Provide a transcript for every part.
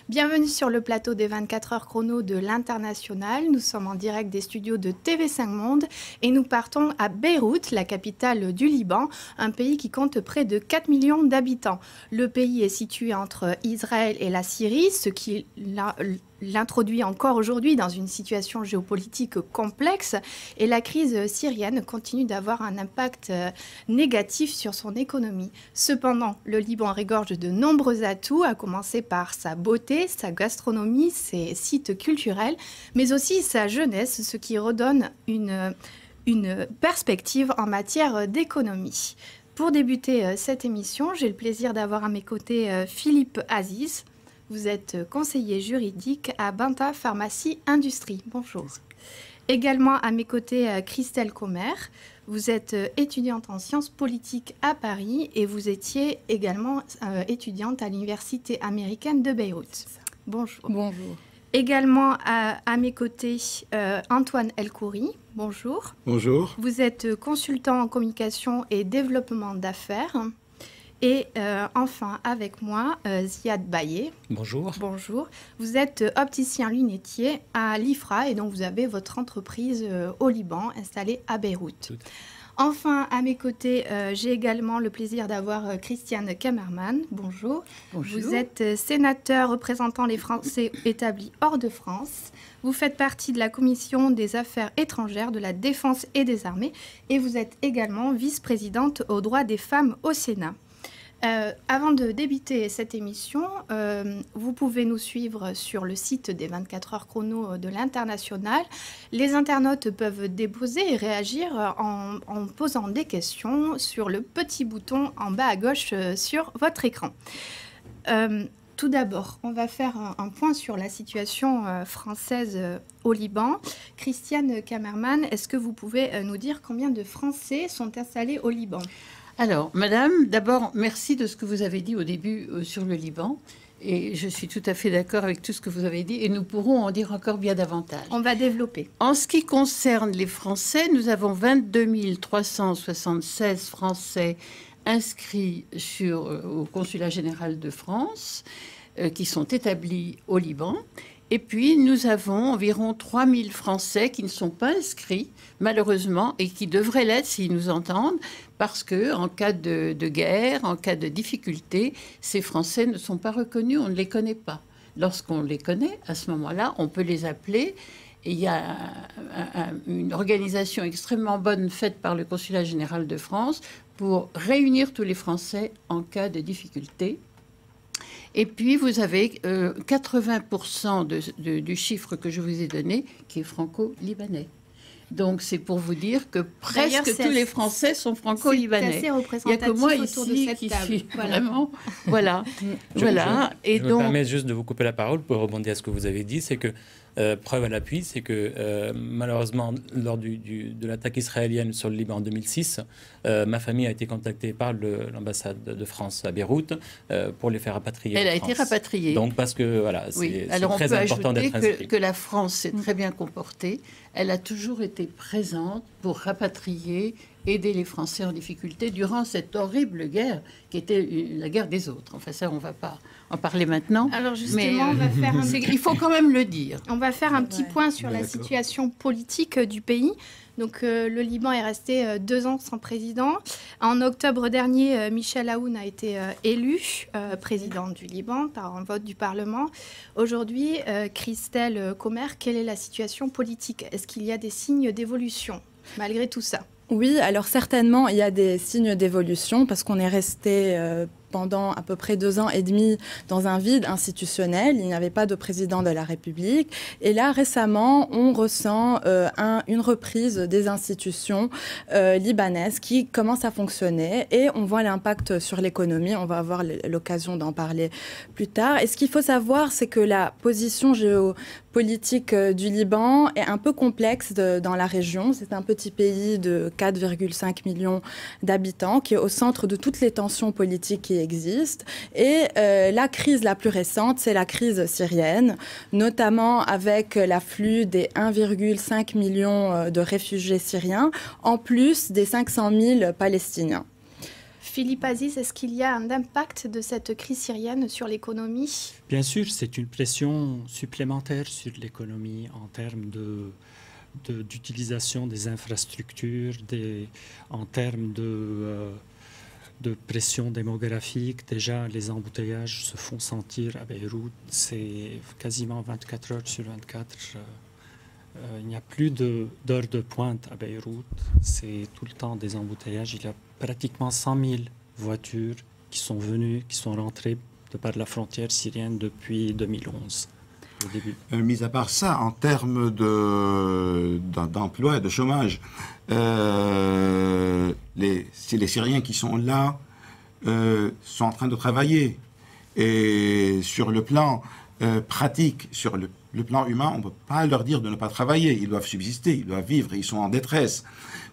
Bienvenue sur le plateau des 24 heures chrono de l'International. Nous sommes en direct des studios de TV5 Monde et nous partons à Beyrouth, la capitale du Liban, un pays qui compte près de 4 millions d'habitants. Le pays est situé entre Israël et la Syrie, ce qui l'introduit encore aujourd'hui dans une situation géopolitique complexe, et la crise syrienne continue d'avoir un impact négatif sur son économie. Cependant, le Liban regorge de nombreux atouts, à commencer par sa beauté, sa gastronomie, ses sites culturels, mais aussi sa jeunesse, ce qui redonne une perspective en matière d'économie. Pour débuter cette émission, j'ai le plaisir d'avoir à mes côtés Philippe Aziz. Vous êtes conseiller juridique à Banta Pharmacie Industrie. Bonjour. Également à mes côtés, Christelle Commer. Vous êtes étudiante en sciences politiques à Paris et vous étiez également étudiante à l'Université américaine de Beyrouth. Bonjour. Bonjour. Également à mes côtés, Antoine Elkouri. Bonjour. Bonjour. Vous êtes consultant en communication et développement d'affaires. Et enfin, avec moi, Ziad Baye. Bonjour. Bonjour. Vous êtes opticien lunetier à l'IFRA et donc vous avez votre entreprise au Liban, installée à Beyrouth. Enfin, à mes côtés, j'ai également le plaisir d'avoir Christiane Kammerman. Bonjour. Bonjour. Vous êtes sénateur représentant les Français établis hors de France. Vous faites partie de la Commission des Affaires étrangères, de la Défense et des Armées. Et vous êtes également vice-présidente aux droits des femmes au Sénat. Avant de débuter cette émission, vous pouvez nous suivre sur le site des 24 heures chrono de l'International. Les internautes peuvent déposer et réagir en posant des questions sur le petit bouton en bas à gauche sur votre écran. Tout d'abord, on va faire un point sur la situation française au Liban. Christiane Kammerman, est-ce que vous pouvez nous dire combien de Français sont installés au Liban ? Alors, madame, d'abord, merci de ce que vous avez dit au début sur le Liban. Et je suis tout à fait d'accord avec tout ce que vous avez dit. Et nous pourrons en dire encore bien davantage. On va développer. En ce qui concerne les Français, nous avons 22 376 Français inscrits au Consulat général de France, qui sont établis au Liban. Et puis, nous avons environ 3000 Français qui ne sont pas inscrits, malheureusement, et qui devraient l'être s'ils nous entendent, parce qu'en cas de guerre, en cas de difficulté, ces Français ne sont pas reconnus, on ne les connaît pas. Lorsqu'on les connaît, à ce moment-là, on peut les appeler. Et il y a une organisation extrêmement bonne faite par le Consulat général de France pour réunir tous les Français en cas de difficulté. Et puis, vous avez 80% du chiffre que je vous ai donné qui est franco-libanais. Donc, c'est pour vous dire que presque tous les Français sont franco-libanais. C'est assez représentatif. Il n'y a que moi autour ici de cette qui table. suis Voilà. vraiment... Voilà. Je me permets juste de vous couper la parole pour rebondir à ce que vous avez dit. C'est que, preuve à l'appui, c'est que malheureusement, lors de l'attaque israélienne sur le Liban en 2006, ma famille a été contactée par l'ambassade de France à Beyrouth pour les faire rapatrier. Elle a été rapatriée. Donc, parce que voilà, Oui. c'est Alors, très important d'être inscrit. on peut ajouter que la France s'est très bien comportée. Elle a toujours été présente pour rapatrier, aider les Français en difficulté durant cette horrible guerre qui était la guerre des autres. Enfin, ça, on ne va pas en parler maintenant. Alors justement, on va faire il faut quand même le dire. On va faire un petit point sur la situation politique du pays. Donc, le Liban est resté 2 ans sans président. En octobre dernier, Michel Aoun a été élu président du Liban par un vote du Parlement. Aujourd'hui, Christelle Commer, quelle est la situation politique? Est-ce qu'il y a des signes d'évolution malgré tout ça? Oui, alors certainement, il y a des signes d'évolution parce qu'on est resté pendant à peu près 2 ans et demi dans un vide institutionnel. Il n'y avait pas de président de la République. Et là, récemment, on ressent une reprise des institutions libanaises qui commencent à fonctionner et on voit l'impact sur l'économie. On va avoir l'occasion d'en parler plus tard. Et ce qu'il faut savoir, c'est que la position géopolitique du Liban est un peu complexe dans la région. C'est un petit pays de 4,5 millions d'habitants qui est au centre de toutes les tensions politiques qui existent. Et la crise la plus récente, c'est la crise syrienne, notamment avec l'afflux des 1,5 million de réfugiés syriens, en plus des 500 000 Palestiniens. Philippe Aziz, est-ce qu'il y a un impact de cette crise syrienne sur l'économie? Bien sûr, c'est une pression supplémentaire sur l'économie en termes d'utilisation des infrastructures, en termes de pression démographique. Déjà, les embouteillages se font sentir à Beyrouth. C'est quasiment 24 heures sur 24. Il n'y a plus d'heures de pointe à Beyrouth. C'est tout le temps des embouteillages. Il y a pratiquement 100 000 voitures qui sont venues, qui sont rentrées de par la frontière syrienne depuis 2011. Au début. Mis à part ça, en termes d'emploi et de chômage, les Syriens qui sont là sont en train de travailler. Et sur le plan pratique, sur le plan humain, on ne peut pas leur dire de ne pas travailler. Ils doivent subsister, ils doivent vivre, ils sont en détresse.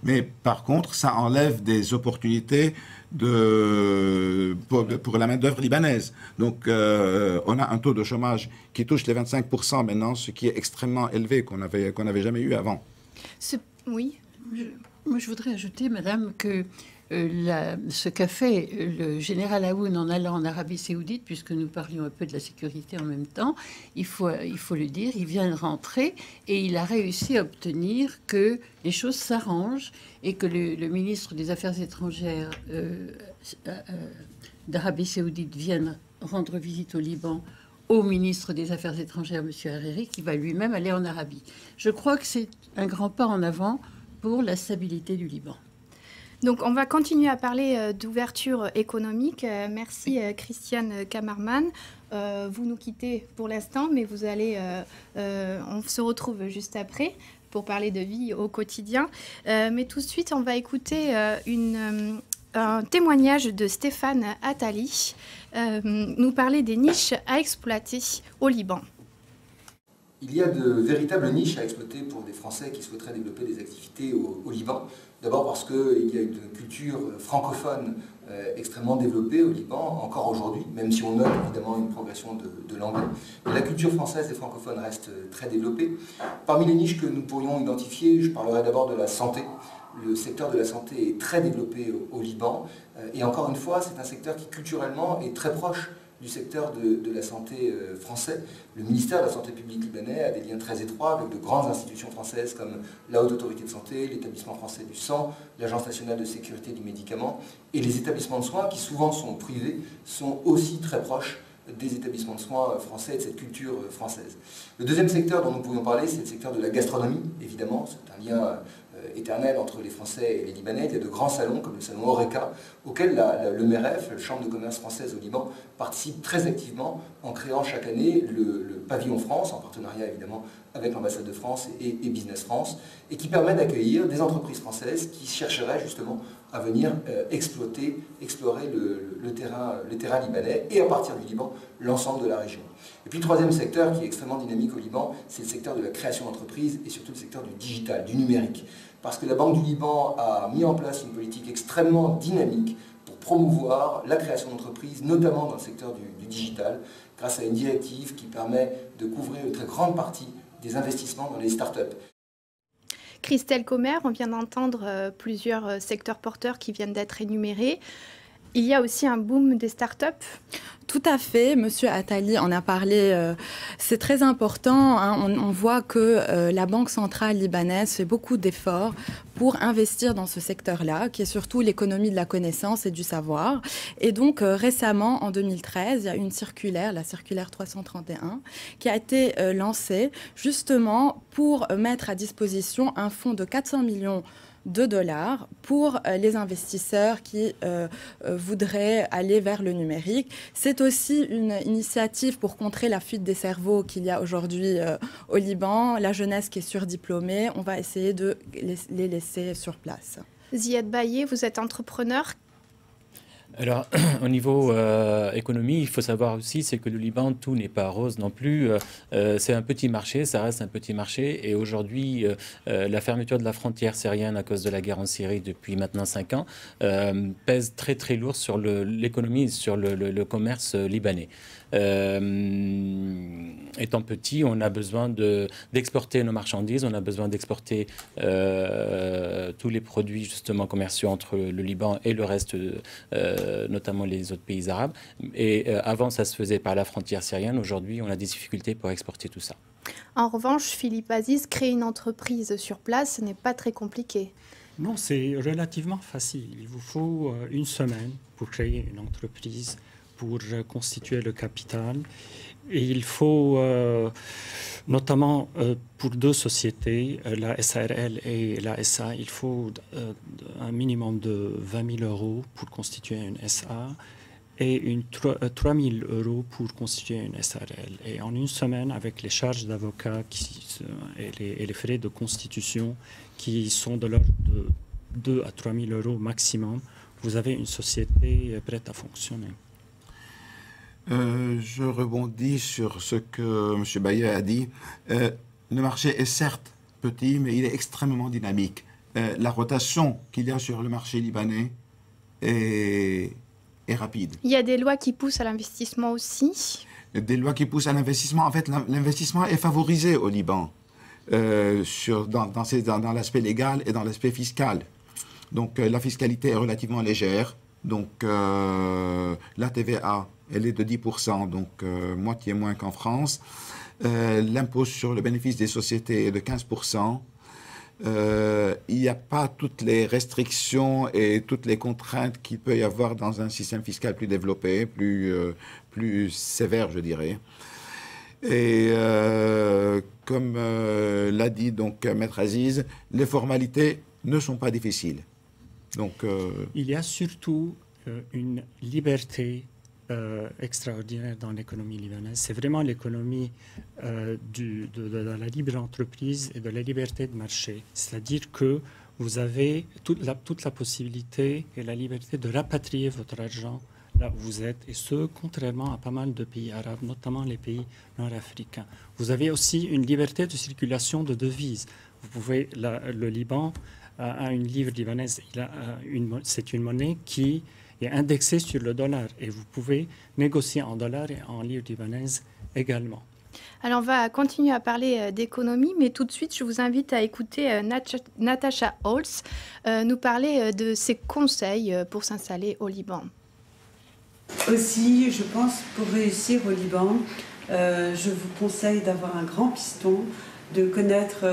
Mais par contre, ça enlève des opportunités pour la main-d'œuvre libanaise. Donc, on a un taux de chômage qui touche les 25% maintenant, ce qui est extrêmement élevé, qu'on n'avait jamais eu avant. Oui. Moi, je voudrais ajouter, madame, que ce qu'a fait le général Aoun en allant en Arabie Saoudite, puisque nous parlions un peu de la sécurité en même temps, il faut le dire, il vient de rentrer et il a réussi à obtenir que les choses s'arrangent et que le ministre des Affaires étrangères d'Arabie Saoudite vienne rendre visite au Liban au ministre des Affaires étrangères, M. Hariri, qui va lui-même aller en Arabie. Je crois que c'est un grand pas en avant pour la stabilité du Liban. Donc, on va continuer à parler d'ouverture économique. Merci, Christiane Kamerman. Vous nous quittez pour l'instant, mais vous allez... on se retrouve juste après pour parler de vie au quotidien. Mais tout de suite, on va écouter un témoignage de Stéphane Attali, nous parler des niches à exploiter au Liban. Il y a de véritables niches à exploiter pour des Français qui souhaiteraient développer des activités au Liban. D'abord parce qu'il y a une culture francophone extrêmement développée au Liban, encore aujourd'hui, même si on note évidemment une progression de l'anglais. La culture française et francophone reste très développée. Parmi les niches que nous pourrions identifier, je parlerai d'abord de la santé. Le secteur de la santé est très développé au Liban. Et encore une fois, c'est un secteur qui culturellement est très proche du secteur de la santé français. Le ministère de la Santé publique libanais a des liens très étroits avec de grandes institutions françaises comme la Haute Autorité de Santé, l'Établissement français du sang, l'Agence nationale de sécurité du médicament. Et les établissements de soins, qui souvent sont privés, sont aussi très proches des établissements de soins français et de cette culture française. Le deuxième secteur dont nous pourrions parler, c'est le secteur de la gastronomie, évidemment. C'est un lien éternel entre les Français et les Libanais. Il y a de grands salons, comme le salon Horeca, auquel le MEREF, la Chambre de commerce française au Liban, participe très activement en créant chaque année le pavillon France, en partenariat évidemment avec l'ambassade de France et Business France, et qui permet d'accueillir des entreprises françaises qui chercheraient justement à venir explorer le terrain libanais et à partir du Liban, l'ensemble de la région. Et puis le troisième secteur qui est extrêmement dynamique au Liban, c'est le secteur de la création d'entreprises et surtout le secteur du digital, du numérique. Parce que la Banque du Liban a mis en place une politique extrêmement dynamique pour promouvoir la création d'entreprises, notamment dans le secteur du digital, grâce à une directive qui permet de couvrir une très grande partie des investissements dans les startups. Christelle Commer, on vient d'entendre plusieurs secteurs porteurs qui viennent d'être énumérés. Il y a aussi un boom des startups. Tout à fait, Monsieur Attali en a parlé, c'est très important. Hein. On voit que la Banque centrale libanaise fait beaucoup d'efforts pour investir dans ce secteur-là, qui est surtout l'économie de la connaissance et du savoir. Et donc récemment, en 2013, il y a une circulaire, la circulaire 331, qui a été lancée justement pour mettre à disposition un fonds de 400 millions de dollars pour les investisseurs qui voudraient aller vers le numérique. C'est aussi une initiative pour contrer la fuite des cerveaux qu'il y a aujourd'hui au Liban. La jeunesse qui est surdiplômée, on va essayer de les laisser sur place. Ziad Baye, vous êtes entrepreneur. Alors, au niveau économie, il faut savoir aussi, c'est que le Liban, tout n'est pas rose non plus. C'est un petit marché, ça reste un petit marché. Et aujourd'hui, la fermeture de la frontière syrienne à cause de la guerre en Syrie depuis maintenant 5 ans pèse très très lourd sur l'économie, sur le commerce libanais. Étant petit, on a besoin d'exporter nos marchandises, on a besoin d'exporter tous les produits justement commerciaux entre le Liban et le reste, notamment les autres pays arabes. Et avant, ça se faisait par la frontière syrienne. Aujourd'hui, on a des difficultés pour exporter tout ça. En revanche, Philippe Aziz, créer une entreprise sur place, ce n'est pas très compliqué. Non, c'est relativement facile. Il vous faut une semaine pour créer une entreprise, pour constituer le capital. Et il faut, notamment pour 2 sociétés, la SARL et la SA, il faut un minimum de 20 000 € pour constituer une SA et 3 000 € pour constituer une SARL. Et en une semaine, avec les charges d'avocat et les frais de constitution qui sont de l'ordre de 2 à 3 000 € maximum, vous avez une société prête à fonctionner. Je rebondis sur ce que M. Baillet a dit. Le marché est certes petit, mais il est extrêmement dynamique. La rotation qu'il y a sur le marché libanais est rapide. Il y a des lois qui poussent à l'investissement aussi. Des lois qui poussent à l'investissement. En fait, l'investissement est favorisé au Liban dans l'aspect légal et dans l'aspect fiscal. Donc, la fiscalité est relativement légère. Donc, la TVA, elle est de 10%, donc moitié moins qu'en France. L'impôt sur le bénéfice des sociétés est de 15%. Il n'y a pas toutes les restrictions et toutes les contraintes qu'il peut y avoir dans un système fiscal plus développé, plus sévère, je dirais. Et comme l'a dit donc Maître Aziz, les formalités ne sont pas difficiles. Donc, il y a surtout une liberté extraordinaire dans l'économie libanaise. C'est vraiment l'économie de la libre entreprise et de la liberté de marché. C'est-à-dire que vous avez toute la possibilité et la liberté de rapatrier votre argent là où vous êtes, et ce, contrairement à pas mal de pays arabes, notamment les pays nord-africains. Vous avez aussi une liberté de circulation de devises. Vous pouvez, le Liban a une livre libanaise, c'est une monnaie qui est indexée sur le dollar, et vous pouvez négocier en dollars et en livres libanaises également. Alors, on va continuer à parler d'économie, mais tout de suite, je vous invite à écouter Natasha Holz nous parler de ses conseils pour s'installer au Liban. Aussi, je pense, pour réussir au Liban, je vous conseille d'avoir un grand piston, de connaître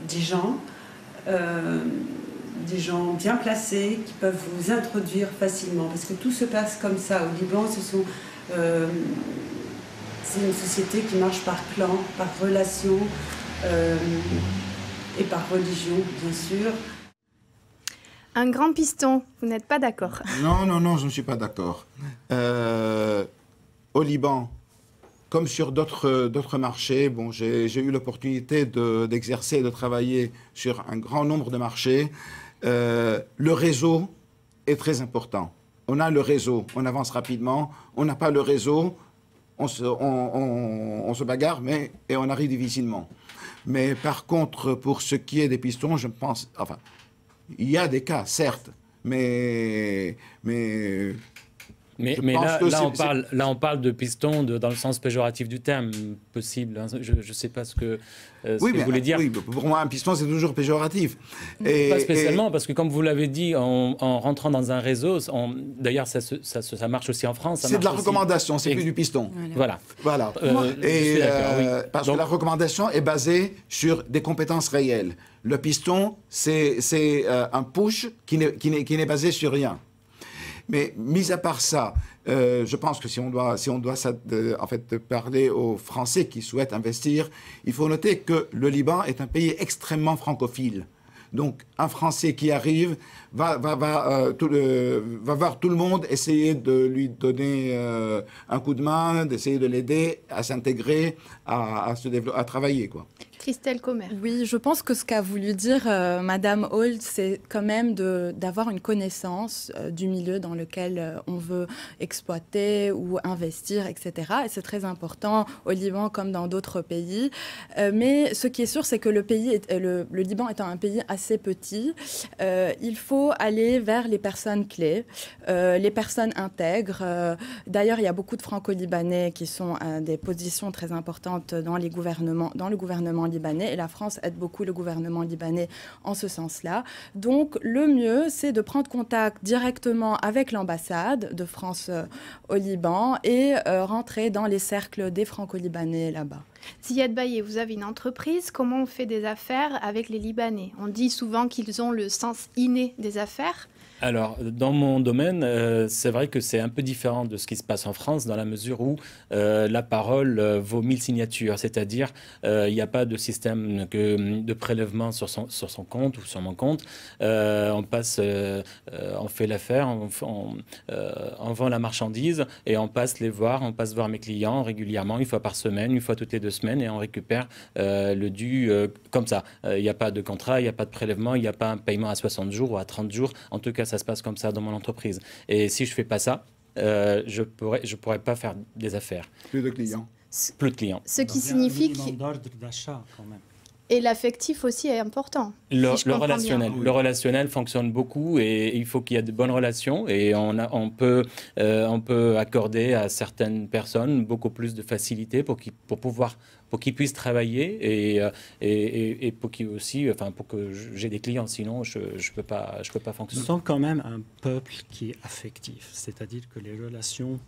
des gens bien placés qui peuvent vous introduire facilement. Parce que tout se passe comme ça. Au Liban, c'est une société qui marche par clan, par relation et par religion, bien sûr. Un grand piston, vous n'êtes pas d'accord? Non, je ne suis pas d'accord. Au Liban, comme sur d'autres marchés, bon, j'ai eu l'opportunité d'exercer et de travailler sur un grand nombre de marchés. Le réseau est très important. On a le réseau, on avance rapidement. On n'a pas le réseau, on se bagarre, et on arrive difficilement. Mais par contre, pour ce qui est des pistons, je pense... Enfin, il y a des cas, certes, mais là, on parle de piston dans le sens péjoratif du terme, possible. Hein. Je ne sais pas ce que vous voulez dire. Oui, pour moi, un piston, c'est toujours péjoratif. Pas spécialement, parce que comme vous l'avez dit, en rentrant dans un réseau, d'ailleurs, ça marche aussi en France. C'est de la recommandation, c'est plus du piston. Voilà. Parce que la recommandation est basée sur des compétences réelles. Le piston, c'est un push qui n'est basé sur rien. Mais mis à part ça, je pense que si on doit en fait parler aux Français qui souhaitent investir, il faut noter que le Liban est un pays extrêmement francophile. Donc un Français qui arrive va voir tout le monde, essayer de lui donner un coup de main, d'essayer de l'aider à s'intégrer, à travailler, quoi. Christelle Commer. Oui, je pense que ce qu'a voulu dire Madame Holt, c'est quand même d'avoir une connaissance du milieu dans lequel on veut exploiter ou investir, etc. Et c'est très important au Liban comme dans d'autres pays. Mais ce qui est sûr, c'est que le Liban étant un pays assez petit, il faut aller vers les personnes clés, les personnes intègres. D'ailleurs, il y a beaucoup de franco-libanais qui sont à des positions très importantes dans le gouvernement libanais, et la France aide beaucoup le gouvernement libanais en ce sens-là. Donc, le mieux, c'est de prendre contact directement avec l'ambassade de France au Liban et rentrer dans les cercles des franco-libanais là-bas. Ziad Baye, vous avez une entreprise. Comment on fait des affaires avec les Libanais? On dit souvent qu'ils ont le sens inné des affaires. Alors, dans mon domaine, c'est vrai que c'est un peu différent de ce qui se passe en France, dans la mesure où la parole vaut 1000 signatures. C'est-à-dire, il n'y a pas de système de prélèvement sur son compte ou sur mon compte. On fait l'affaire, on vend la marchandise et on passe voir mes clients régulièrement, une fois par semaine, une fois toutes les 2 semaines, et on récupère le dû comme ça. Il n'y a pas de contrat, il n'y a pas de prélèvement, il n'y a pas un paiement à 60 jours ou à 30 jours. En tout cas, ça se passe comme ça dans mon entreprise. Et si je ne fais pas ça, je pourrais pas faire des affaires. Plus de clients. Plus de clients. Ce qui signifie que... d'ordre d'achat quand même. Et l'affectif aussi est important. Le relationnel fonctionne beaucoup, et il faut qu'il y ait de bonnes relations, et on peut accorder à certaines personnes beaucoup plus de facilité pour qu'ils puissent travailler et pour que j'ai des clients. Sinon, je peux pas fonctionner. Nous sommes quand même un peuple qui est affectif, c'est-à-dire que les relations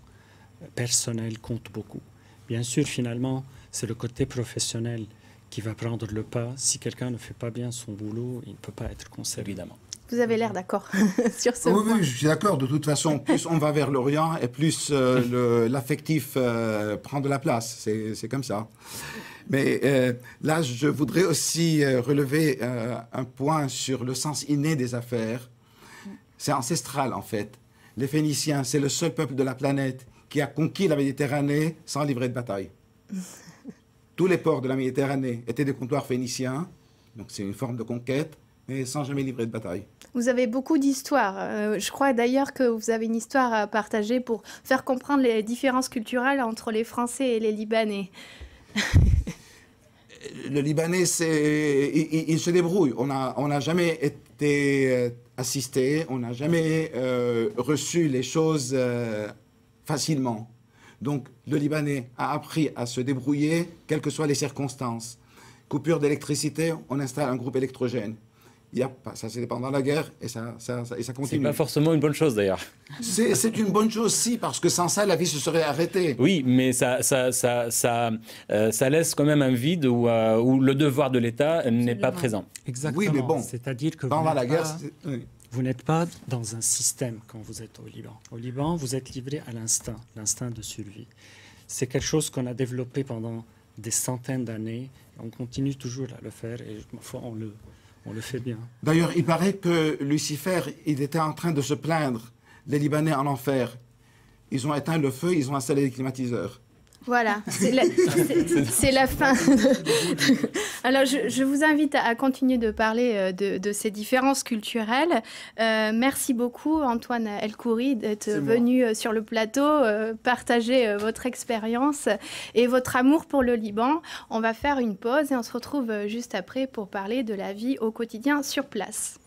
personnelles comptent beaucoup. Bien sûr, finalement, c'est le côté professionnel qui va prendre le pas. Si quelqu'un ne fait pas bien son boulot, il ne peut pas être conservé. Évidemment. Vous avez l'air d'accord sur ce point. Oui, je suis d'accord. De toute façon, plus on va vers l'Orient et plus l'affectif prend de la place. C'est comme ça. Mais là, je voudrais aussi relever un point sur le sens inné des affaires. C'est ancestral, en fait. Les Phéniciens, c'est le seul peuple de la planète qui a conquis la Méditerranée sans livrer de bataille. Tous les ports de la Méditerranée étaient des comptoirs phéniciens, donc c'est une forme de conquête, mais sans jamais livrer de bataille. Vous avez beaucoup d'histoires. Je crois d'ailleurs que vous avez une histoire à partager pour faire comprendre les différences culturelles entre les Français et les Libanais. Le Libanais, il se débrouille. On n'a jamais été assisté, on n'a jamais reçu les choses facilement. Donc, le Libanais a appris à se débrouiller, quelles que soient les circonstances. Coupure d'électricité, on installe un groupe électrogène. Ça, c'est pendant la guerre et ça continue. C'est pas forcément une bonne chose, d'ailleurs. C'est une bonne chose, si, parce que sans ça, la vie se serait arrêtée. Oui, mais ça laisse quand même un vide où le devoir de l'État n'est pas présent. Exactement. Oui, mais bon, c'est-à-dire que pendant la guerre... Vous n'êtes pas dans un système quand vous êtes au Liban. Au Liban, vous êtes livré à l'instinct de survie. C'est quelque chose qu'on a développé pendant des centaines d'années. On continue toujours à le faire et on le fait bien. D'ailleurs, il paraît que Lucifer, il était en train de se plaindre des Libanais en enfer. Ils ont éteint le feu, ils ont installé des climatiseurs. Voilà, c'est la fin. Alors, je vous invite à continuer de parler de ces différences culturelles. Merci beaucoup, Antoine El-Khoury, d'être venu sur le plateau, partager votre expérience et votre amour pour le Liban. On va faire une pause et on se retrouve juste après pour parler de la vie au quotidien sur place.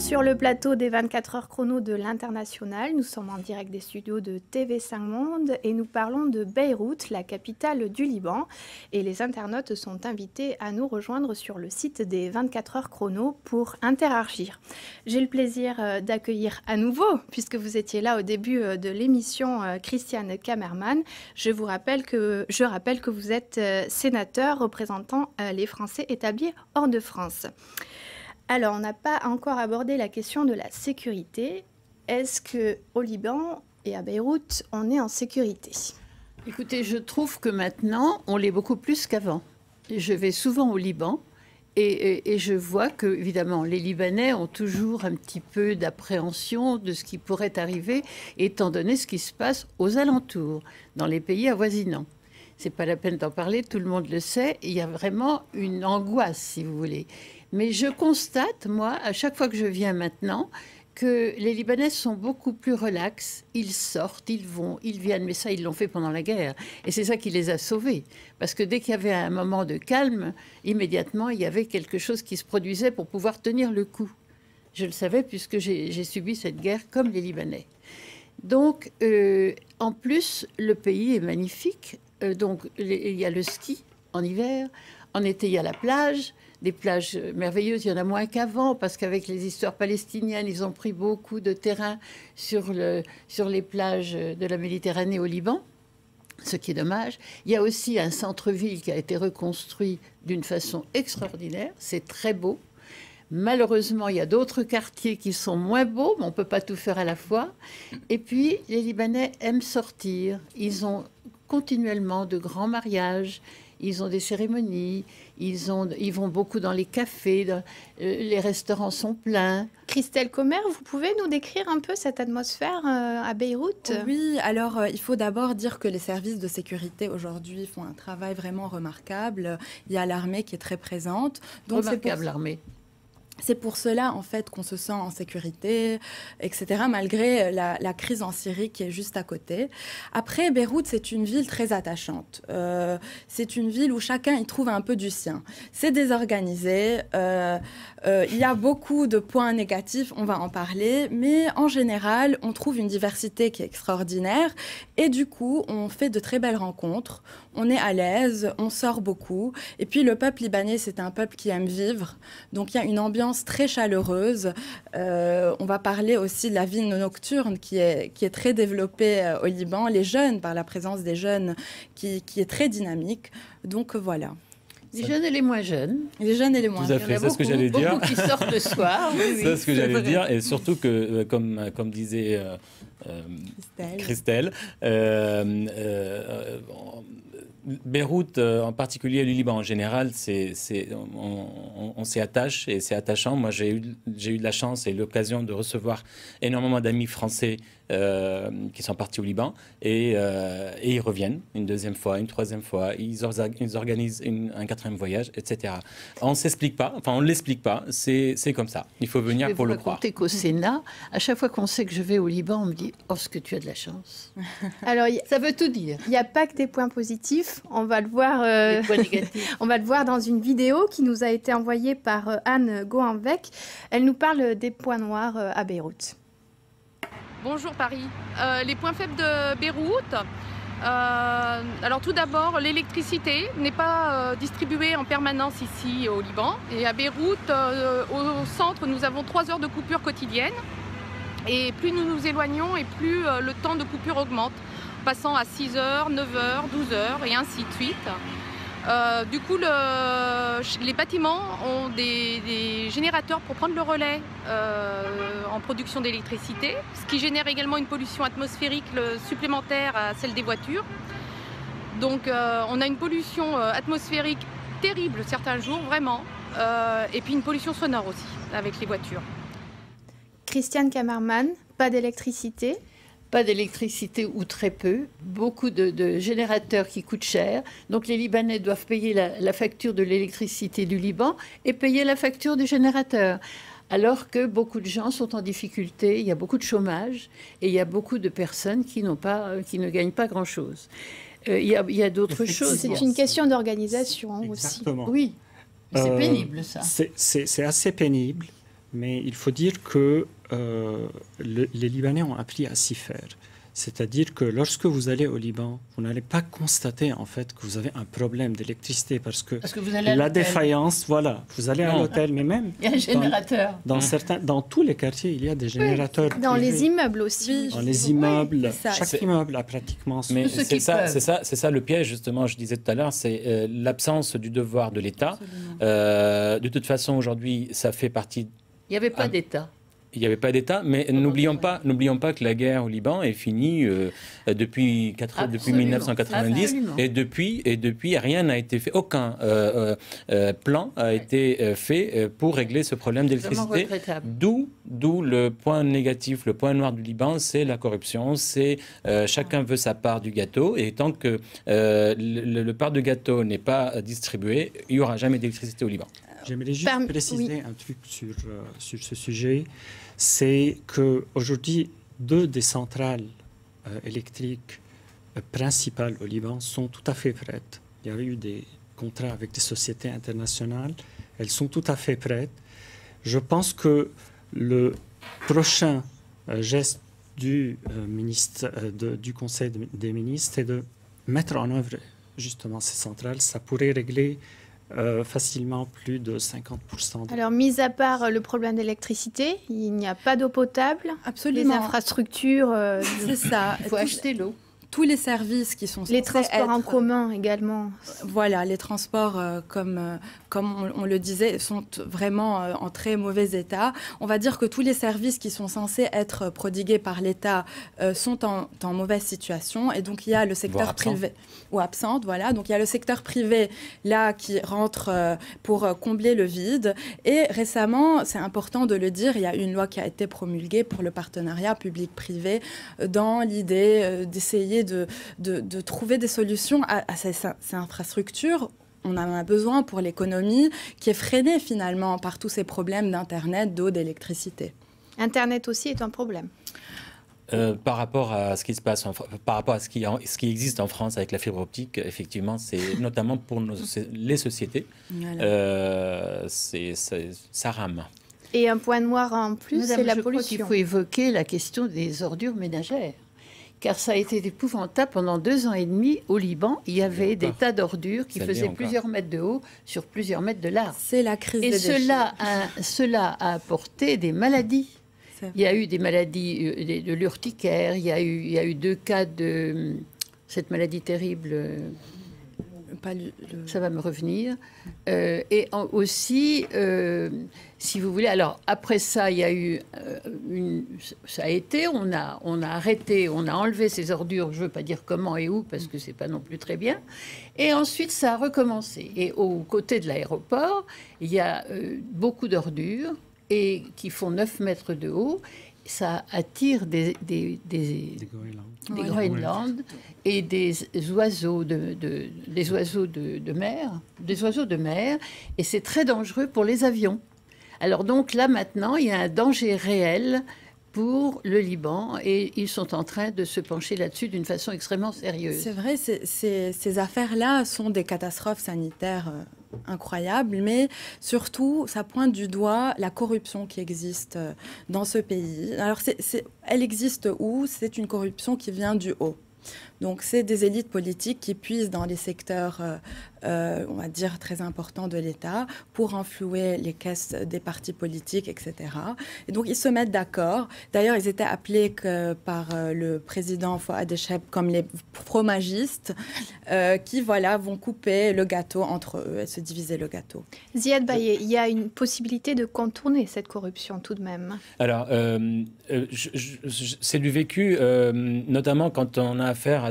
retour sur le plateau des 24 heures chrono de l'International. Nous sommes en direct des studios de TV5 Monde et nous parlons de Beyrouth, la capitale du Liban. Et les internautes sont invités à nous rejoindre sur le site des 24 heures chrono pour interagir. J'ai le plaisir d'accueillir à nouveau, puisque vous étiez là au début de l'émission, Christiane Kamerman. Je rappelle que vous êtes sénateur représentant les Français établis hors de France. Alors, on n'a pas encore abordé la question de la sécurité. Est-ce qu'au Liban et à Beyrouth, on est en sécurité? Écoutez, je trouve que maintenant, on l'est beaucoup plus qu'avant. Je vais souvent au Liban et je vois que, évidemment, les Libanais ont toujours un petit peu d'appréhension de ce qui pourrait arriver, étant donné ce qui se passe aux alentours, dans les pays avoisinants. C'est pas la peine d'en parler, tout le monde le sait. Il y a vraiment une angoisse, si vous voulez. Mais je constate, moi, à chaque fois que je viens maintenant, que les Libanais sont beaucoup plus relax. Ils sortent, ils vont, ils viennent. Mais ça, ils l'ont fait pendant la guerre. Et c'est ça qui les a sauvés. Parce que dès qu'il y avait un moment de calme, immédiatement, il y avait quelque chose qui se produisait pour pouvoir tenir le coup. Je le savais puisque j'ai subi cette guerre comme les Libanais. Donc, en plus, le pays est magnifique. Donc, il y a le ski en hiver. En été, il y a la plage. Des plages merveilleuses, il y en a moins qu'avant, parce qu'avec les histoires palestiniennes, ils ont pris beaucoup de terrain sur les plages de la Méditerranée au Liban, ce qui est dommage. Il y a aussi un centre-ville qui a été reconstruit d'une façon extraordinaire, c'est très beau. Malheureusement, il y a d'autres quartiers qui sont moins beaux, mais on ne peut pas tout faire à la fois. Et puis, les Libanais aiment sortir, ils ont continuellement de grands mariages, ils ont des cérémonies, ils vont beaucoup dans les cafés, les restaurants sont pleins. Christelle Commer, vous pouvez nous décrire un peu cette atmosphère à Beyrouth? Oui, alors il faut d'abord dire que les services de sécurité aujourd'hui font un travail vraiment remarquable. Il y a l'armée qui est très présente. Donc remarquable, l'armée. C'est pour cela, en fait, qu'on se sent en sécurité, etc., malgré la crise en Syrie qui est juste à côté. Après, Beyrouth, c'est une ville très attachante. C'est une ville où chacun y trouve un peu du sien. C'est désorganisé. Il y a beaucoup de points négatifs, on va en parler. Mais en général, on trouve une diversité qui est extraordinaire. Et du coup, on fait de très belles rencontres. On est à l'aise, on sort beaucoup. Et puis, le peuple libanais, c'est un peuple qui aime vivre. Donc, il y a une ambiance très chaleureuse. On va parler aussi de la vie nocturne qui est très développée au Liban. Les jeunes, par la présence des jeunes, qui est très dynamique. Donc voilà. Les jeunes et les moins jeunes. Les jeunes et les moins jeunes. Tout à fait, c'est ce que j'allais dire. Beaucoup qui sortent le soir. Oui, c'est ce que j'allais dire. Et surtout que, comme disait Christelle, Beyrouth, en particulier le Liban en général, on s'y attache et c'est attachant. Moi, j'ai eu de la chance et l'occasion de recevoir énormément d'amis français qui sont partis au Liban et ils reviennent une deuxième fois, une troisième fois. Ils organisent un quatrième voyage, etc. On s'explique pas, enfin on l'explique pas. C'est comme ça. Il faut venir pour le croire. Je vais vous raconter qu'au Sénat, à chaque fois qu'on sait que je vais au Liban, on me dit « Oh, ce que tu as de la chance !» Alors, ça veut tout dire. Il n'y a pas que des points positifs. On va le voir. Les points négatifs. On va le voir dans une vidéo qui nous a été envoyée par Anne Gohanvec. Elle nous parle des points noirs à Beyrouth. Bonjour Paris. Les points faibles de Beyrouth. Alors tout d'abord, l'électricité n'est pas distribuée en permanence ici au Liban. Et à Beyrouth, au centre, nous avons 3 heures de coupure quotidienne. Et plus nous nous éloignons et plus le temps de coupure augmente, passant à 6 heures, 9 heures, 12 heures et ainsi de suite. Du coup, les bâtiments ont des générateurs pour prendre le relais en production d'électricité, ce qui génère également une pollution atmosphérique supplémentaire à celle des voitures. Donc on a une pollution atmosphérique terrible certains jours, vraiment, et puis une pollution sonore aussi avec les voitures. Christiane Kamerman, pas d'électricité? Pas d'électricité ou très peu, beaucoup de générateurs qui coûtent cher. Donc les Libanais doivent payer la facture de l'électricité du Liban et payer la facture du générateur. Alors que beaucoup de gens sont en difficulté, il y a beaucoup de chômage et il y a beaucoup de personnes qui ne gagnent pas grand-chose. Il y a d'autres choses. C'est une question d'organisation aussi. Exactement. Oui, c'est pénible ça. C'est assez pénible. mais il faut dire que les Libanais ont appris à s'y faire. C'est-à-dire que lorsque vous allez au Liban, vous n'allez pas constater en fait que vous avez un problème d'électricité parce que vous allez la défaillance, voilà, vous allez à l'hôtel, mais même il y a un générateur. Dans tous les quartiers, il y a des générateurs. Dans les immeubles aussi. Dans les immeubles, oui, chaque immeuble a pratiquement. Mais c'est ça le piège justement. Je disais tout à l'heure, c'est l'absence du devoir de l'État. De toute façon, aujourd'hui, ça fait partie. Il n'y avait pas d'État. Il n'y avait pas d'État, mais n'oublions pas que la guerre au Liban est finie depuis 1990 et depuis rien n'a été fait, aucun plan a été fait pour régler ce problème d'électricité. D'où le point négatif, le point noir du Liban, c'est la corruption, c'est chacun veut sa part du gâteau et tant que le part du gâteau n'est pas distribué, il n'y aura jamais d'électricité au Liban. J'aimerais juste préciser un truc sur ce sujet, c'est qu'aujourd'hui, 2 des centrales électriques principales au Liban sont tout à fait prêtes. Il y a eu des contrats avec des sociétés internationales, elles sont tout à fait prêtes. Je pense que le prochain geste du Conseil des ministres, c'est de mettre en œuvre justement ces centrales. Ça pourrait régler facilement plus de 50%. Alors, mis à part le problème d'électricité, il n'y a pas d'eau potable. Absolument. Les infrastructures. C'est ça. Il faut acheter l'eau. Tous les services qui sont les transports en commun également. Voilà, les transports, comme on le disait, sont vraiment en très mauvais état. On va dire que tous les services qui sont censés être prodigués par l'État sont en mauvaise situation. Et donc, il y a le secteur privé, ou absente, voilà. Donc, il y a le secteur privé, là, qui rentre pour combler le vide. Et récemment, c'est important de le dire, il y a une loi qui a été promulguée pour le partenariat public-privé dans l'idée d'essayer de trouver des solutions à ces infrastructures. On en a besoin pour l'économie qui est freinée finalement par tous ces problèmes d'Internet, d'eau, d'électricité. Internet aussi est un problème. Par rapport à ce qui se passe, par rapport à ce qui existe en France avec la fibre optique, effectivement, c'est notamment pour les sociétés, voilà. Ça rame. Et un point noir en plus, c'est la pollution. Je crois qu'il faut évoquer la question des ordures ménagères. Car ça a été épouvantable pendant 2 ans et demi au Liban. Il y avait des tas d'ordures qui faisaient plusieurs mètres de haut sur plusieurs mètres de large. C'est la crise des déchets. Et cela a apporté des maladies. Il y a eu des maladies de l'urticaire. Il y a eu 2 cas de cette maladie terrible. Ça va me revenir. Et aussi, si vous voulez, alors après ça, il y a eu ça a été, on a arrêté, on a enlevé ces ordures. Je ne veux pas dire comment et où parce que c'est pas non plus très bien. Et ensuite, ça a recommencé. Et aux côtés de l'aéroport, il y a beaucoup d'ordures et qui font 9 mètres de haut. Ça attire des Groenland et des oiseaux de mer, et c'est très dangereux pour les avions. Alors donc là maintenant, il y a un danger réel pour le Liban et ils sont en train de se pencher là-dessus d'une façon extrêmement sérieuse. C'est vrai, ces affaires-là sont des catastrophes sanitaires incroyables, mais surtout, ça pointe du doigt la corruption qui existe dans ce pays. Alors, elle existe où? C'est une corruption qui vient du haut. Donc, c'est des élites politiques qui puisent dans les secteurs, on va dire, très importants de l'État pour enflouer les caisses des partis politiques, etc. Et donc, ils se mettent d'accord. D'ailleurs, ils étaient appelés par le président Fouad Echeb comme les fromagistes qui, voilà, vont couper le gâteau entre eux et se diviser le gâteau. Ziad Baye, il y a une possibilité de contourner cette corruption tout de même. Alors, c'est du vécu, notamment quand on a affaire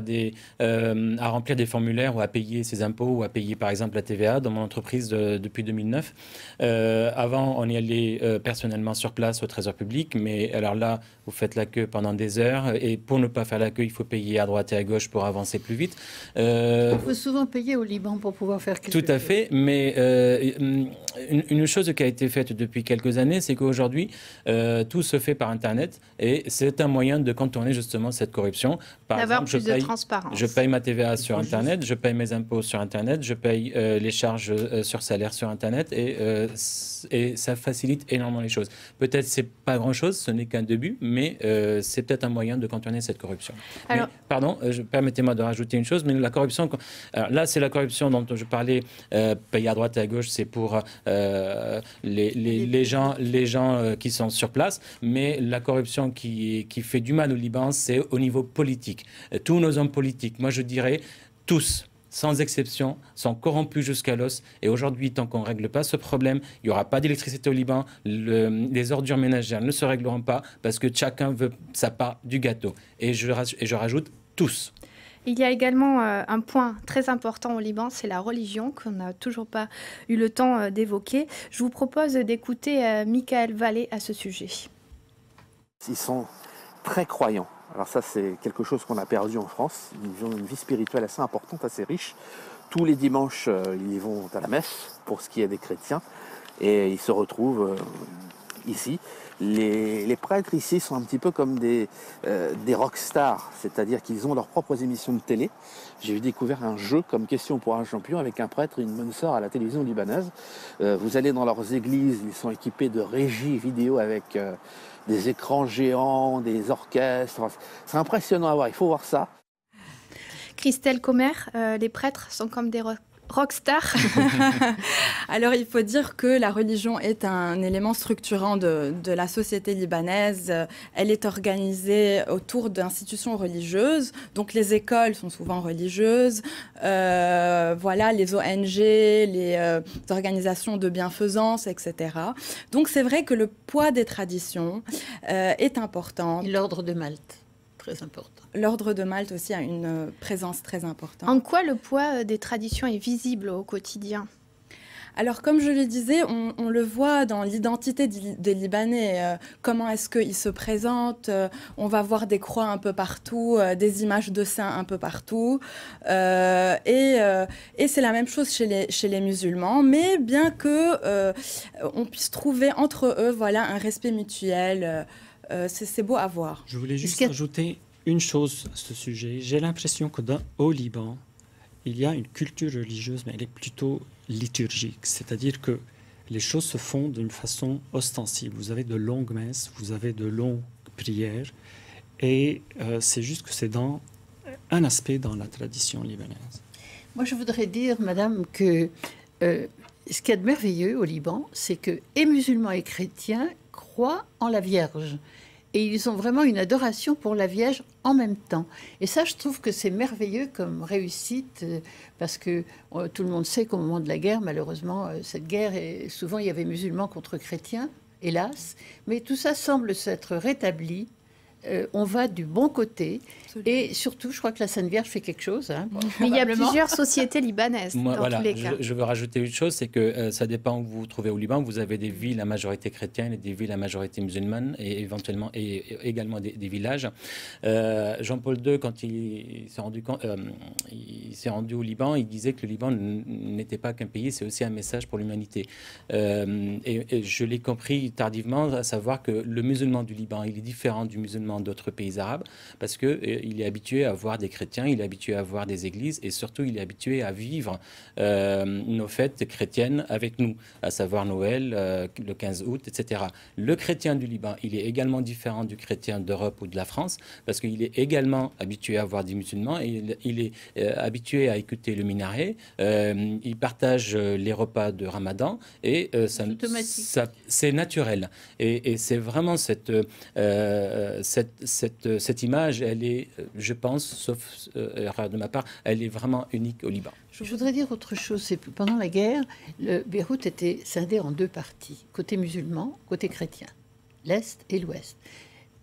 à remplir des formulaires ou à payer ses impôts ou à payer par exemple la TVA dans mon entreprise depuis 2009. Avant, on y allait personnellement sur place au Trésor public, mais alors là, vous faites la queue pendant des heures et pour ne pas faire la queue, il faut payer à droite et à gauche pour avancer plus vite. Il faut souvent payer au Liban pour pouvoir faire quelque chose. Tout à fait, mais une chose qui a été faite depuis quelques années, c'est qu'aujourd'hui, tout se fait par Internet et c'est un moyen de contourner justement cette corruption. Par exemple, je paye ma TVA sur Internet, je paye mes impôts sur Internet, je paye les charges sur salaire sur Internet et ça facilite énormément les choses. Peut-être c'est pas grand-chose, ce n'est qu'un début, mais c'est peut-être un moyen de contourner cette corruption. Alors, mais, pardon, permettez-moi de rajouter une chose, mais la corruption, alors là c'est la corruption dont je parlais, payée à droite et à gauche, c'est pour les gens qui sont sur place, mais la corruption qui fait du mal au Liban, c'est au niveau politique. Tous nos hommes politiques, moi je dirais tous, sans exception, sont corrompus jusqu'à l'os. Et aujourd'hui, tant qu'on ne règle pas ce problème, il n'y aura pas d'électricité au Liban, les ordures ménagères ne se régleront pas parce que chacun veut sa part du gâteau. Et je rajoute tous. Il y a également un point très important au Liban, c'est la religion, qu'on n'a toujours pas eu le temps d'évoquer. Je vous propose d'écouter Michael Vallée à ce sujet. Ils sont très croyants. Alors ça, c'est quelque chose qu'on a perdu en France. Ils ont une vie spirituelle assez importante, assez riche. Tous les dimanches, ils vont à la messe, pour ce qui est des chrétiens, et ils se retrouvent ici. Les prêtres ici sont un petit peu comme des rockstars, c'est-à-dire qu'ils ont leurs propres émissions de télé. J'ai découvert un jeu comme Question pour un champion avec un prêtre et une bonne sœur à la télévision libanaise. Vous allez dans leurs églises, ils sont équipés de régies vidéo avec des écrans géants, des orchestres. C'est impressionnant à voir, il faut voir ça. Christelle Commer, les prêtres sont comme des rockstars. Alors, il faut dire que la religion est un élément structurant de la société libanaise. Elle est organisée autour d'institutions religieuses. Donc, les écoles sont souvent religieuses. Voilà, les ONG, les organisations de bienfaisance, etc. Donc, c'est vrai que le poids des traditions est important. Et l'ordre de Malte, très important. L'ordre de Malte aussi a une présence très importante. En quoi le poids des traditions est visible au quotidien ? Alors, comme je le disais, on le voit dans l'identité des Libanais. Comment est-ce qu'ils se présentent ? On va voir des croix un peu partout, des images de saints un peu partout. Et c'est la même chose chez les musulmans. Mais bien qu'on puisse trouver entre eux un respect mutuel, c'est beau à voir. Je voulais juste ajouter une chose à ce sujet. J'ai l'impression qu'au Liban, il y a une culture religieuse, mais elle est plutôt liturgique. C'est-à-dire que les choses se font d'une façon ostensible. Vous avez de longues messes, vous avez de longues prières, et c'est juste que c'est dans un aspect dans la tradition libanaise. Moi, je voudrais dire, madame, que ce qu'il y a de merveilleux au Liban, c'est que et musulmans et chrétiens croient en la Vierge. Et ils ont vraiment une adoration pour la Vierge en même temps. Et ça, je trouve que c'est merveilleux comme réussite, parce que tout le monde sait qu'au moment de la guerre, malheureusement, cette guerre, souvent il y avait musulmans contre chrétiens, hélas. Mais tout ça semble s'être rétabli. On va du bon côté. Absolument. Et surtout, je crois que la Sainte Vierge fait quelque chose. Mais il y a plusieurs sociétés libanaises dans tous les cas. Je veux rajouter une chose, c'est que ça dépend où vous vous trouvez au Liban. Vous avez des villes à majorité chrétienne et des villes à majorité musulmane, et éventuellement également des villages. Jean-Paul II, quand il s'est rendu au Liban, il disait que le Liban n'était pas qu'un pays, c'est aussi un message pour l'humanité. Et je l'ai compris tardivement, à savoir que le musulman du Liban, il est différent du musulman d'autres pays arabes, parce qu'il est habitué à voir des chrétiens, il est habitué à voir des églises, et surtout il est habitué à vivre nos fêtes chrétiennes avec nous, à savoir Noël, le 15 août, etc. Le chrétien du Liban, il est également différent du chrétien d'Europe ou de la France, parce qu'il est également habitué à voir des musulmans, et il est habitué à écouter le minaret, il partage les repas de Ramadan, et c'est naturel. Et c'est vraiment cette image, elle est, je pense, sauf erreur de ma part, elle est vraiment unique au Liban. Je voudrais dire autre chose. C'est que pendant la guerre, Beyrouth était scindé en deux parties, côté musulman, côté chrétien, l'Est et l'Ouest.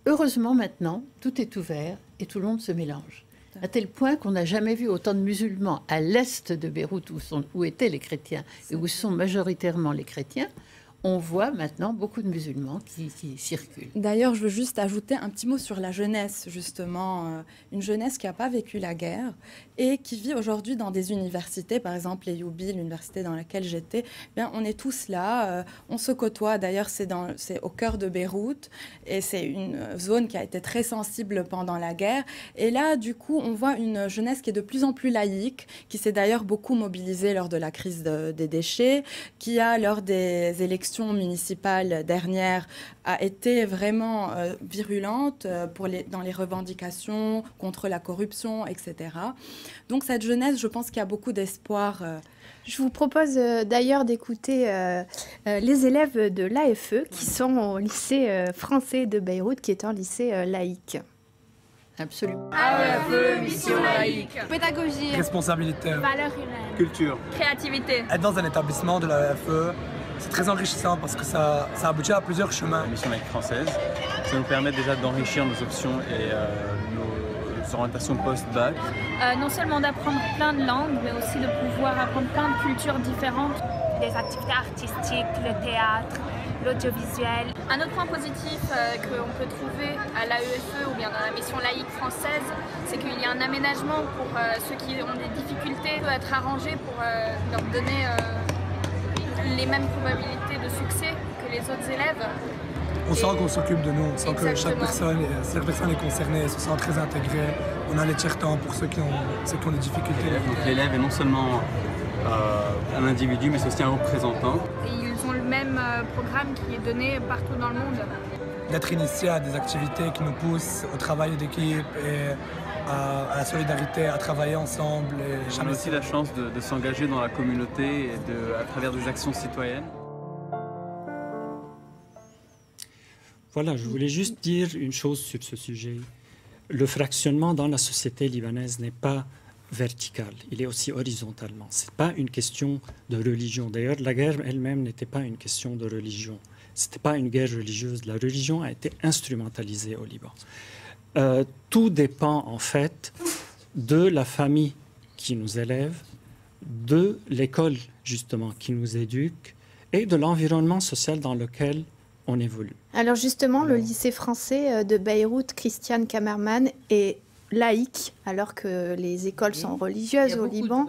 Heureusement, maintenant, tout est ouvert et tout le monde se mélange. À tel point qu'on n'a jamais vu autant de musulmans à l'Est de Beyrouth, où étaient les chrétiens et où sont majoritairement les chrétiens. on voit maintenant beaucoup de musulmans qui circulent. D'ailleurs, je veux juste ajouter un petit mot sur la jeunesse, justement. Une jeunesse qui n'a pas vécu la guerre et qui vit aujourd'hui dans des universités, par exemple les Youbi, l'université dans laquelle j'étais. Bien, on est tous là, on se côtoie. D'ailleurs, c'est au cœur de Beyrouth et c'est une zone qui a été très sensible pendant la guerre. Et là, du coup, on voit une jeunesse qui est de plus en plus laïque, qui s'est d'ailleurs beaucoup mobilisée lors de la crise des déchets, qui a, lors des élections municipales dernières, a été vraiment virulente dans les revendications contre la corruption, etc. Donc cette jeunesse, je pense qu'il y a beaucoup d'espoir. Je vous propose d'ailleurs d'écouter les élèves de l'AFE qui sont au lycée français de Beyrouth, qui est un lycée laïque. Absolument. AFE, mission laïque. Pédagogie. Responsabilité. Valeurs humaines. Culture. Créativité. Être dans un établissement de l'AFE, c'est très enrichissant parce que ça aboutit à plusieurs chemins. La mission laïque française, ça nous permet déjà d'enrichir nos options et nos orientations post-bac. Non seulement d'apprendre plein de langues, mais aussi de pouvoir apprendre plein de cultures différentes. Des activités artistiques, le théâtre, l'audiovisuel. Un autre point positif qu'on peut trouver à l'AEFE ou bien dans la mission laïque française, c'est qu'il y a un aménagement pour ceux qui ont des difficultés à être arrangés pour leur donner les mêmes probabilités de succès que les autres élèves. On sent qu'on s'occupe de nous, on sent que chaque personne est concernée, se sent très intégrée. On a les tiers-temps pour ceux qui ont des difficultés. Donc l'élève est non seulement un individu, mais c'est aussi un représentant. Et ils ont le même programme qui est donné partout dans le monde. D'être initié à des activités qui nous poussent au travail d'équipe et à la solidarité, à travailler ensemble. On a aussi la chance de s'engager dans la communauté et à travers des actions citoyennes. Voilà, je voulais juste dire une chose sur ce sujet. Le fractionnement dans la société libanaise n'est pas vertical, il est aussi horizontalement. Ce n'est pas une question de religion. D'ailleurs, la guerre elle-même n'était pas une question de religion. Ce n'était pas une guerre religieuse. La religion a été instrumentalisée au Liban. Tout dépend en fait de la famille qui nous élève, de l'école justement qui nous éduque et de l'environnement social dans lequel on évolue. Alors justement, le lycée français de Beyrouth, Christiane Kamerman, est laïque, alors que les écoles sont religieuses au Liban.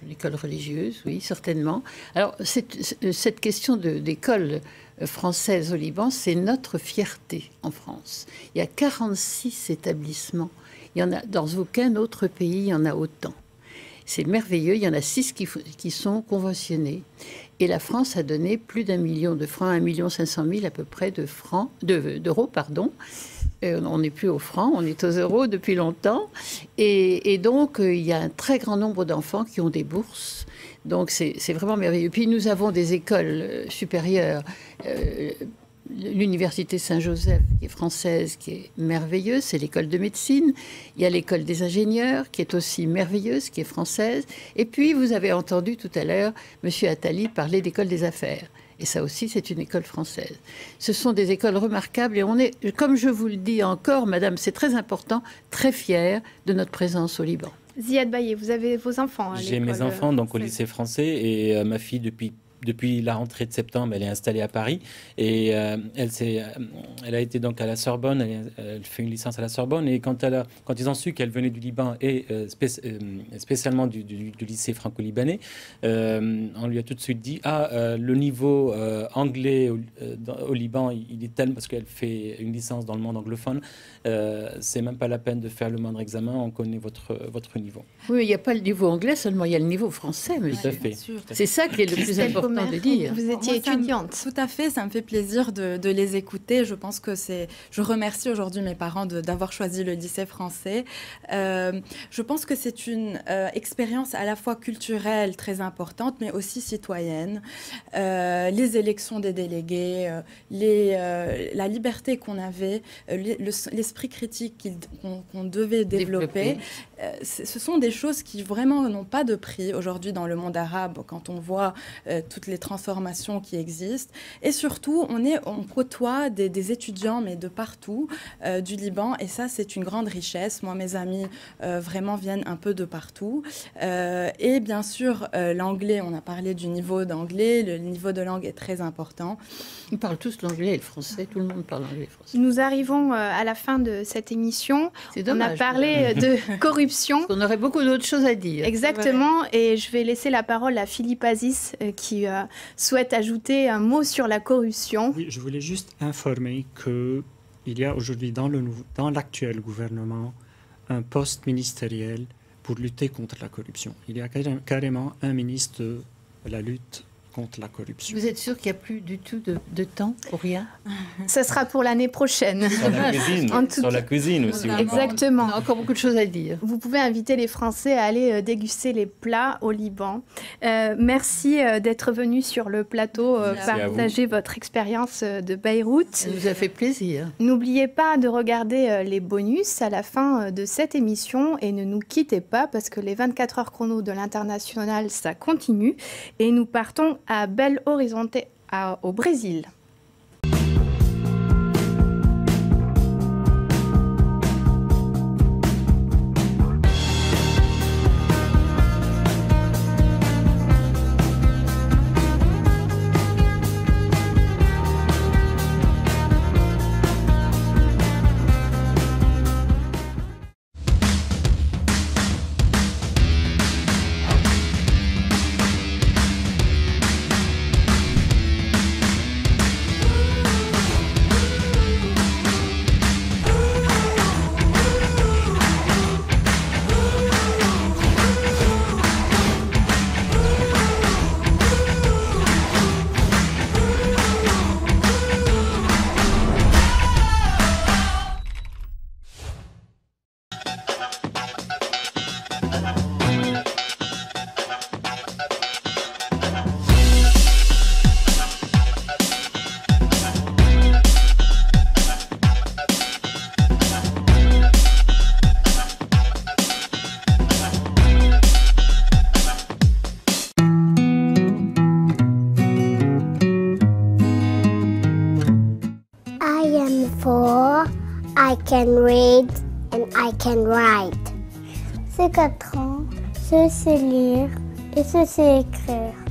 L'école religieuse, oui, certainement. Alors, cette question d'école française au Liban, c'est notre fierté en France. Il y a 46 établissements. Il y en a, dans aucun autre pays, il y en a autant. C'est merveilleux. Il y en a 6 qui sont conventionnés. Et la France a donné plus d'1 million de francs, 1 500 000 à peu près d'euros, pardon. On n'est plus aux francs, on est aux euros depuis longtemps. Et donc, il y a un très grand nombre d'enfants qui ont des bourses. Donc, c'est vraiment merveilleux. Puis, nous avons des écoles supérieures. L'université Saint-Joseph, qui est française, qui est merveilleuse, c'est l'école de médecine. Il y a l'école des ingénieurs, qui est aussi merveilleuse, qui est française. Et puis, vous avez entendu tout à l'heure M. Attali parler d'école des affaires. Et ça aussi, c'est une école française. Ce sont des écoles remarquables et on est, comme je vous le dis encore, madame, c'est très important, très fiers de notre présence au Liban. Ziad Baye, vous avez vos enfants à l'école. J'ai mes enfants donc au lycée français et ma fille depuis la rentrée de septembre, elle est installée à Paris et elle a été donc à la Sorbonne, elle fait une licence à la Sorbonne et quand ils ont su qu'elle venait du Liban et spécialement du lycée franco-libanais, on lui a tout de suite dit le niveau anglais au Liban, il est tel parce qu'elle fait une licence dans le monde anglophone, c'est même pas la peine de faire le moindre examen, on connaît votre niveau. Oui, il n'y a pas le niveau anglais seulement, il y a le niveau français. Tout à fait. C'est ça qui est le plus important. De dire. Vous étiez étudiante. Tout à fait, ça me fait plaisir de les écouter. Je pense que je remercie aujourd'hui mes parents d'avoir choisi le lycée français. Je pense que c'est une expérience à la fois culturelle très importante, mais aussi citoyenne. Les élections des délégués, la liberté qu'on avait, l'esprit critique qu'on devait développer. ce sont des choses qui vraiment n'ont pas de prix aujourd'hui dans le monde arabe quand on voit toutes les transformations qui existent. Et surtout, on côtoie des étudiants, mais de partout, du Liban. Et ça, c'est une grande richesse. Moi, mes amis vraiment viennent un peu de partout. Et bien sûr, l'anglais, on a parlé du niveau d'anglais. Le niveau de langue est très important. Ils parlent tous l'anglais et le français. Tout le monde parle anglais et français. Nous arrivons à la fin de cette émission. C'est dommage. On a parlé de corruption. On aurait beaucoup d'autres choses à dire. Exactement. Et je vais laisser la parole à Philippe Aziz qui souhaite ajouter un mot sur la corruption. Oui, je voulais juste informer qu'il y a aujourd'hui dans l'actuel gouvernement un poste ministériel pour lutter contre la corruption. Il y a carrément un ministre de la lutte contre la corruption. Vous êtes sûr qu'il n'y a plus du tout de temps pour rien? Ça sera pour l'année prochaine. Sur la cuisine aussi. Exactement. On a encore beaucoup de choses à dire. Vous pouvez inviter les Français à aller déguster les plats au Liban. Merci d'être venu sur le plateau partager votre expérience de Beyrouth. Ça nous a fait plaisir. N'oubliez pas de regarder les bonus à la fin de cette émission et ne nous quittez pas parce que les 24 heures chrono de l'International, ça continue. Et nous partons à Belo Horizonte au Brésil. I can read and I can write. C'est 4 ans, je sais lire et je sais écrire.